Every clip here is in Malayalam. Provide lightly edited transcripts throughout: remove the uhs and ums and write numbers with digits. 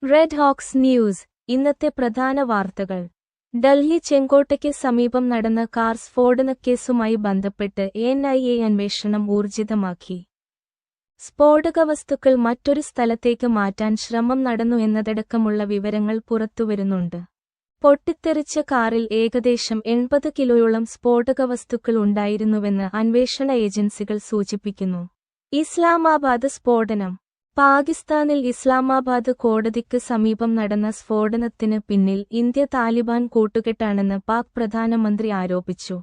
റെഡ് ഹോക്സ് ന്യൂസ് ഇന്നത്തെ പ്രധാന വാർത്തകൾ. ഡൽഹി ചെങ്കോട്ടയ്ക്ക് സമീപം നടന്ന കാർ സ്ഫോടനക്കേസുമായി ബന്ധപ്പെട്ട് NIA അന്വേഷണം ഊർജിതമാക്കി. സ്ഫോടകവസ്തുക്കൾ മറ്റൊരു സ്ഥലത്തേക്ക് മാറ്റാൻ ശ്രമം നടന്നു എന്നതടക്കമുള്ള വിവരങ്ങൾ പുറത്തുവരുന്നുണ്ട്. പൊട്ടിത്തെറിച്ച കാറിൽ ഏകദേശം 80 കിലോയോളം സ്ഫോടകവസ്തുക്കൾ ഉണ്ടായിരുന്നുവെന്ന് അന്വേഷണ ഏജൻസികൾ സൂചിപ്പിക്കുന്നു. ഇസ്ലാമാബാദ് സ്ഫോടനം. പാകിസ്ഥാനിൽ ഇസ്ലാമാബാദ് കോടതിക്ക് സമീപം നടന്ന സ്ഫോടനത്തിന് പിന്നിൽ ഇന്ത്യ താലിബാൻ കൂട്ടുകെട്ടാണെന്ന് പാക് പ്രധാനമന്ത്രി ആരോപിച്ചു.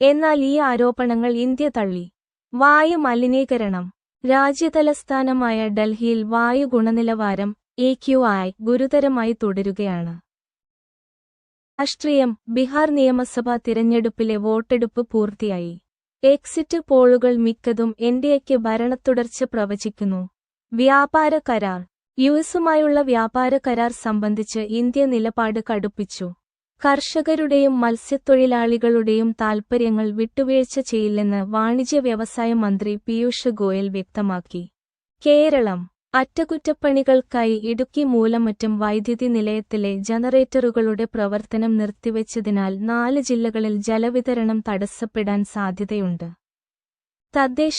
എന്നാൽ ഈ ആരോപണങ്ങൾ ഇന്ത്യ തള്ളി. വായു മലിനീകരണം. രാജ്യതലസ്ഥാനമായ ഡൽഹിയിൽ വായു ഗുണനിലവാരം AQI ഗുരുതരമായി തുടരുകയാണ്. രാഷ്ട്രീയം. ബിഹാർ നിയമസഭാ തിരഞ്ഞെടുപ്പിലെ വോട്ടെടുപ്പ് പൂർത്തിയായി. എക്സിറ്റ് പോളുകൾ മിക്കതും NDAയ്ക്ക് ഭരണത്തുടർച്ച പ്രവചിക്കുന്നു. വ്യാപാര കരാർ. യുഎസുമായുള്ള വ്യാപാര കരാർ സംബന്ധിച്ച് ഇന്ത്യ നിലപാട് കടുപ്പിച്ചു. കർഷകരുടെയും മത്സ്യത്തൊഴിലാളികളുടെയും താൽപ്പര്യങ്ങൾ വിട്ടുവീഴ്ച ചെയ്യില്ലെന്ന് വാണിജ്യ വ്യവസായ മന്ത്രി പീയൂഷ് ഗോയൽ വ്യക്തമാക്കി. കേരളം. അറ്റകുറ്റപ്പണികൾക്കായി ഇടുക്കി മൂലമറ്റം വൈദ്യുതി നിലയത്തിലെ ജനറേറ്ററുകളുടെ പ്രവർത്തനം നിർത്തിവെച്ചതിനാൽ 4 ജില്ലകളിൽ ജലവിതരണം തടസ്സപ്പെടാൻ സാധ്യതയുണ്ട്. തദ്ദേശ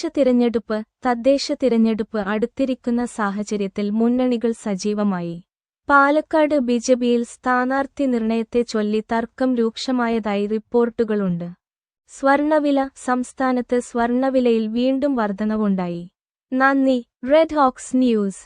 തിരഞ്ഞെടുപ്പ് അടുത്തിരിക്കുന്ന സാഹചര്യത്തിൽ മുന്നണികൾ സജീവമായി. പാലക്കാട് BJPയിൽ സ്ഥാനാർത്ഥി നിർണയത്തെ ചൊല്ലി തർക്കം രൂക്ഷമായതായി റിപ്പോർട്ടുകളുണ്ട്. സ്വർണവില. സംസ്ഥാനത്ത് സ്വർണവിലയിൽ വീണ്ടും വർധനവുണ്ടായി. നന്ദി. Red hoax news.